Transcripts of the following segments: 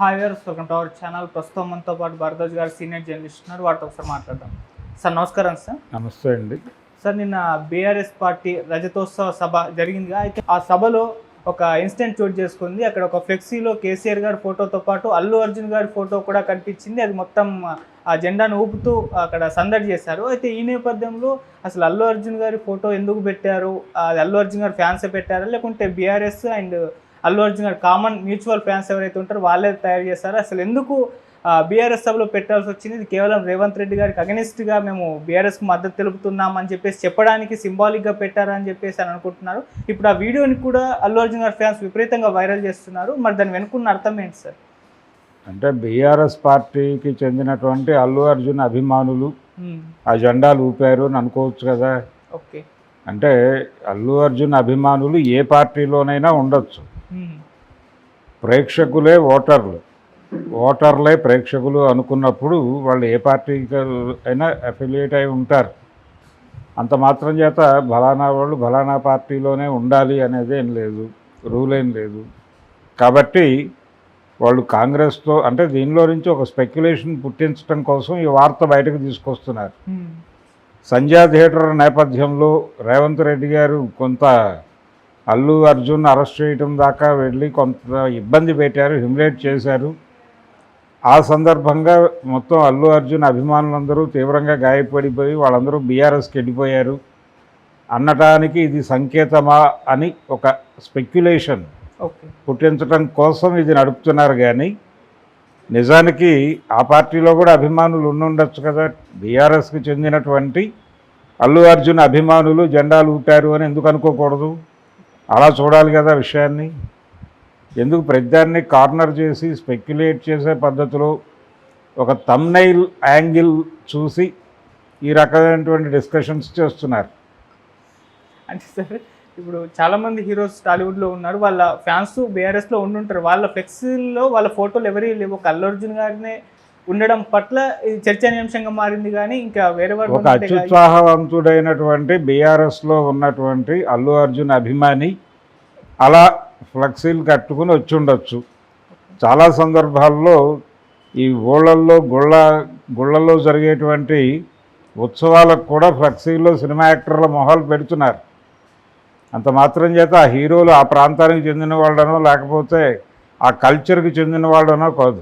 Hi viewers, welcome to our channel. ప్రస్తుతం మనతో పాటు భారద్వాజ్ గారు సీనియర్ జర్నలిస్ట్ ఉన్నారు. వారితో ఒకసారి మాట్లాడదాం. సార్ నమస్కారం. సార్ నమస్తే అండి. సార్ నిన్న బీఆర్ఎస్ పార్టీ రజతోత్సవ సభ జరిగిందిగా. అయితే ఆ సభలో ఒక ఇన్సిడెంట్ చోటు చేసుకుంది. అక్కడ ఒక ఫ్లెక్సీలో కేసీఆర్ గారి ఫోటోతో పాటు అల్లు అర్జున్ గారి ఫోటో కూడా కనిపించింది. అది మొత్తం ఆ జెండాను ఊపుతూ అక్కడ సందడి చేశారు. అయితే ఈ నేపథ్యంలో అసలు అల్లు అర్జున్ గారి ఫోటో ఎందుకు పెట్టారు? అది అల్లు అర్జున్ గారి ఫ్యాన్సే పెట్టారా, లేకుంటే బీఆర్ఎస్ అండ్ అల్లు అర్జున్ గారు కామన్ మ్యూచువల్ ఫ్యాన్స్ ఎవరైతే ఉంటారో వాళ్ళే తయారు చేస్తారో? అసలు ఎందుకు బీఆర్ఎస్ సభలో పెట్టాల్సి వచ్చింది? ఇది కేవలం రేవంత్ రెడ్డి గారికి అగెనిస్ట్గా మేము బీఆర్ఎస్కి మద్దతు తెలుపుతున్నాం అని చెప్పేసి చెప్పడానికి సింబాలిక్గా పెట్టారని చెప్పేసి అని అనుకుంటున్నారు. ఇప్పుడు ఆ వీడియోని కూడా అల్లు అర్జున్ గారి ఫ్యాన్స్ విపరీతంగా వైరల్ చేస్తున్నారు. మరి దాని వెనుకున్న అర్థం ఏంటి సార్? అంటే బీఆర్ఎస్ పార్టీకి చెందినటువంటి అల్లు అర్జున్ అభిమానులు ఆ జెండాలు ఊపారు అని అనుకోవచ్చు కదా. ఓకే, అంటే అల్లు అర్జున్ అభిమానులు ఏ పార్టీలోనైనా ఉండొచ్చు. ప్రేక్షకులే ఓటర్లే ప్రేక్షకులు అనుకున్నప్పుడు వాళ్ళు ఏ పార్టీకి అయినా అఫిలియేట్ అయి ఉంటారు. అంత మాత్రం చేత ఫలానా వాళ్ళు ఫలానా పార్టీలోనే ఉండాలి అనేది ఏం లేదు, రూల్ ఏం లేదు. కాబట్టి వాళ్ళు కాంగ్రెస్తో అంటే దీనిలో నుంచి ఒక స్పెక్యులేషన్ పుట్టించడం కోసం ఈ వార్త బయటకు తీసుకొస్తున్నారు. సంధ్యా థియేటర్ నేపథ్యంలో రేవంత్ రెడ్డి గారు కొంత అల్లు అర్జున్ అరెస్ట్ చేయడం దాకా వెళ్ళి కొంత ఇబ్బంది పెట్టారు, హ్యూమిలేట్ చేశారు. ఆ సందర్భంగా మొత్తం అల్లు అర్జున్ అభిమానులందరూ తీవ్రంగా గాయపడిపోయి వాళ్ళందరూ బీఆర్ఎస్కి వెళ్ళిపోయారు అనటానికి ఇది సంకేతమా అని ఒక స్పెక్యులేషన్ పుట్టించడం కోసం ఇది నడుపుతున్నారు. కానీ నిజానికి ఆ పార్టీలో కూడా అభిమానులు ఉండుండొచ్చు కదా. బీఆర్ఎస్కి చెందినటువంటి అల్లు అర్జున్ అభిమానులు జెండాలు ఊపారు అని ఎందుకు అనుకోకూడదు? అలా చూడాలి కదా విషయాన్ని. ఎందుకు ప్రతిదాన్ని కార్నర్ చేసి స్పెక్యులేట్ చేసే పద్ధతిలో ఒక థంబ్నెయిల్ యాంగిల్ చూసి ఈ రకమైనటువంటి డిస్కషన్స్ చేస్తున్నారు. అంటే సార్ ఇప్పుడు చాలామంది హీరోస్ టాలీవుడ్లో ఉన్నారు, వాళ్ళ ఫ్యాన్స్ బీఆర్ఎస్లో ఉండుంటారు. వాళ్ళ ఫ్లెక్సీల్లో వాళ్ళ ఫోటోలు ఎవరి లేవు. ఒక అల్లు అర్జున్ గారినే ఉండడం పట్ల ఇది చర్చనీయాంశంగా మారింది. కానీ ఇంకా వేరే వాళ్ళు ఒక అత్యుత్సాహవంతుడైనటువంటి బీఆర్ఎస్లో ఉన్నటువంటి అల్లు అర్జున్ అభిమాని అలా ఫ్లెక్సీలు కట్టుకుని వచ్చి ఉండొచ్చు. చాలా సందర్భాల్లో ఈ ఊళ్ళల్లో గుళ్ళల్లో జరిగేటువంటి ఉత్సవాలకు కూడా ఫ్లెక్సీల్లో సినిమా యాక్టర్ల మొహాలు పెడుతున్నారు. అంత మాత్రం చేత ఆ హీరోలు ఆ ప్రాంతానికి చెందిన వాళ్ళనో లేకపోతే ఆ కల్చర్కి చెందిన వాళ్ళనో కాదు,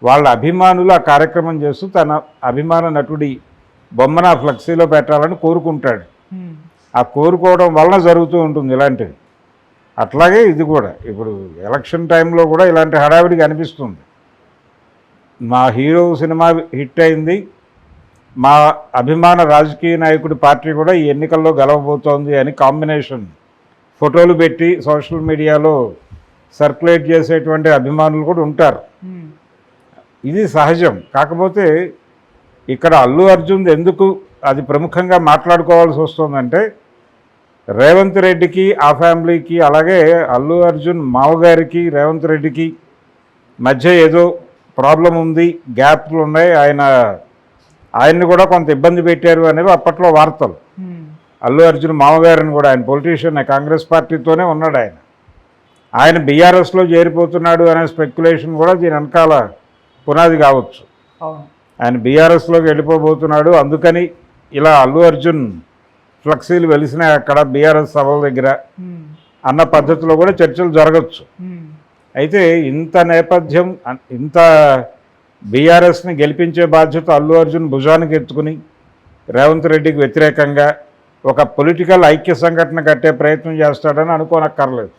వాళ్ళ అభిమానులు ఆ కార్యక్రమం చేస్తూ తన అభిమాన నటుడి బొమ్మను ఆ ఫ్లెక్సీలో పెట్టాలని కోరుకుంటాడు. ఆ కోరుకోవడం వలన జరుగుతూ ఉంటుంది ఇలాంటివి. అట్లాగే ఇది కూడా ఇప్పుడు ఎలక్షన్ టైంలో కూడా ఇలాంటి హడావిడిగా అనిపిస్తుంది. మా హీరో సినిమా హిట్ అయింది, మా అభిమాన రాజకీయ నాయకుడి పార్టీ కూడా ఈ ఎన్నికల్లో గెలవబోతోంది అని కాంబినేషన్ ఫోటోలు పెట్టి సోషల్ మీడియాలో సర్క్యులేట్ చేసేటువంటి అభిమానులు కూడా ఉంటారు. ఇది సహజం. కాకపోతే ఇక్కడ అల్లు అర్జున్ ఎందుకు అది ప్రముఖంగా మాట్లాడుకోవాల్సి వస్తుందంటే రేవంత్ రెడ్డికి ఆ ఫ్యామిలీకి అలాగే అల్లు అర్జున్ మావగారికి రేవంత్ రెడ్డికి మధ్య ఏదో ప్రాబ్లం ఉంది, గ్యాప్లు ఉన్నాయి, ఆయన్ని కూడా కొంత ఇబ్బంది పెట్టారు అనేవి అప్పట్లో వార్తలు. అల్లు అర్జున్ మామగారిని కూడా, ఆయన పొలిటీషియన్, కాంగ్రెస్ పార్టీతోనే ఉన్నాడు, ఆయన బీఆర్ఎస్లో చేరిపోతున్నాడు అనే స్పెక్యులేషన్ కూడా దీని వెనకాల పునాది కావచ్చు. ఆయన బీఆర్ఎస్లోకి వెళ్ళిపోబోతున్నాడు, అందుకని ఇలా అల్లు అర్జున్ ఫ్లెక్సీలు వెలిసినాయి అక్కడ బీఆర్ఎస్ సభల దగ్గర అన్న పద్ధతిలో కూడా చర్చలు జరగచ్చు. అయితే ఇంత నేపథ్యం, ఇంత బీఆర్ఎస్ని గెలిపించే బాధ్యత అల్లు అర్జున్ భుజానికి ఎత్తుకుని రేవంత్ రెడ్డికి వ్యతిరేకంగా ఒక పొలిటికల్ ఐక్య సంఘటన కట్టే ప్రయత్నం చేస్తాడని అనుకోనక్కర్లేదు.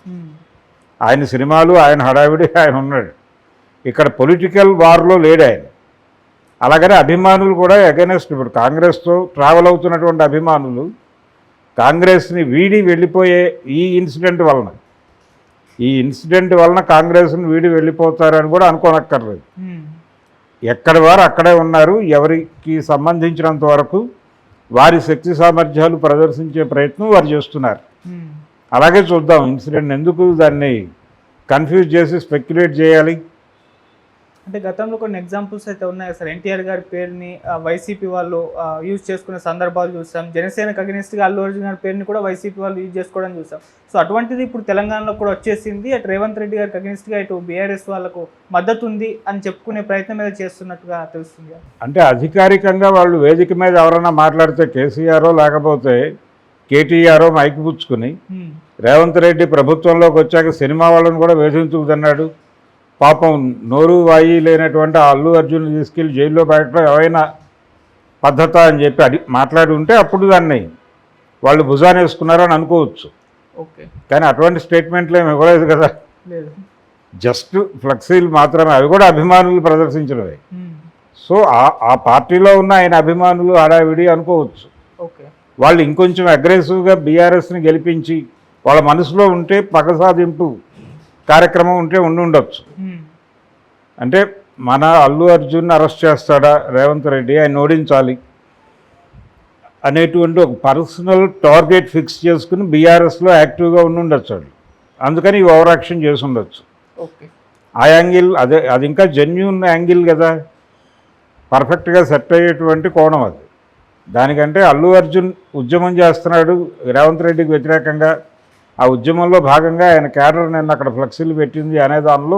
ఆయన సినిమాలు, ఆయన హడావిడి, ఆయన ఉన్నాడు. ఇక్కడ పొలిటికల్ వార్లో లేడు ఆయన. అలాగనే అభిమానులు కూడా అగైనెస్ట్, ఇప్పుడు కాంగ్రెస్తో ట్రావెల్ అవుతున్నటువంటి అభిమానులు కాంగ్రెస్ని వీడి వెళ్ళిపోయే ఈ ఇన్సిడెంట్ వలన కాంగ్రెస్ని వీడి వెళ్ళిపోతారని కూడా అనుకోనక్కర్లేదు. ఎక్కడి వారు అక్కడే ఉన్నారు. ఎవరికి సంబంధించినంత వరకు వారి శక్తి సామర్థ్యాలు ప్రదర్శించే ప్రయత్నం వారు చేస్తున్నారు. అలాగే చూద్దాం ఇన్సిడెంట్. ఎందుకు దాన్ని కన్ఫ్యూజ్ చేసి స్పెక్యులేట్ చేయాలి? అంటే గతంలో కొన్ని ఎగ్జాంపుల్స్ అయితే ఉన్నాయి సార్. ఎన్టీఆర్ గారి పేరుని వైసీపీ వాళ్ళు యూజ్ చేసుకునే సందర్భాలు చూసాం. జనసేనకు అగెనిస్ట్గా అల్లు అర్జున్ గారి పేరుని కూడా వైసీపీ వాళ్ళు యూజ్ చేసుకోవడం చూసాం. సో అటువంటిది ఇప్పుడు తెలంగాణలో కూడా వచ్చేసింది. అటు రేవంత్ రెడ్డి గారికి అగెనిస్ట్గా ఇటు బీఆర్ఎస్ వాళ్ళకు మద్దతు ఉంది అని చెప్పుకునే ప్రయత్నం ఏదో చేస్తున్నట్టుగా తెలుస్తుంది. అంటే అధికారికంగా వాళ్ళు వేదిక మీద ఎవరైనా మాట్లాడితే కేసీఆర్ లేకపోతే కేటీఆర్ మైకి పుచ్చుకుని రేవంత్ రెడ్డి ప్రభుత్వంలోకి వచ్చాక సినిమా వాళ్ళని కూడా వేధించుకుతున్నాడు. పాపం నోరు వాయి లేనటువంటి ఆ అల్లు అర్జున్ తీసుకెళ్ళి జైల్లో పెట్టడం ఏమైనా పద్ధత అని చెప్పి మాట్లాడి ఉంటే అప్పుడు దాన్ని వాళ్ళు భుజాన్ని వేసుకున్నారని అనుకోవచ్చు. ఓకే, కానీ అటువంటి స్టేట్మెంట్లు ఏమి ఇవ్వలేదు కదా. లేదు, జస్ట్ ఫ్లెక్సీలు మాత్రమే, అవి కూడా అభిమానులు ప్రదర్శించినవి. సో ఆ పార్టీలో ఉన్న ఆయన అభిమానులు హడావిడి అనుకోవచ్చు. ఓకే, వాళ్ళు ఇంకొంచెం అగ్రెసివ్గా బీఆర్ఎస్ని గెలిపించి వాళ్ళ మనసులో ఉంటే పగ సాధింపు కార్యక్రమం ఉంటే ఉండొచ్చు. అంటే మన అల్లు అర్జున్ అరెస్ట్ చేస్తాడా రేవంత్ రెడ్డి, ఆయన ఓడించాలి అనేటువంటి ఒక పర్సనల్ టార్గెట్ ఫిక్స్ చేసుకుని బీఆర్ఎస్లో యాక్టివ్గా ఉండొచ్చు వాళ్ళు. అందుకని ఓవర్ యాక్షన్ చేసి ఉండొచ్చు. ఓకే, ఆ యాంగిల్ అది ఇంకా జెన్యూన్ యాంగిల్ కదా, పర్ఫెక్ట్గా సెట్ అయ్యేటువంటి కోణం అది. దానికంటే అల్లు అర్జున్ ఉద్యమం చేస్తున్నాడు రేవంత్ రెడ్డికి వ్యతిరేకంగా, ఆ ఉద్యమంలో భాగంగా ఆయన క్యాడర్ నిన్న అక్కడ ఫ్లెక్సీలు పెట్టింది అనే దానిలో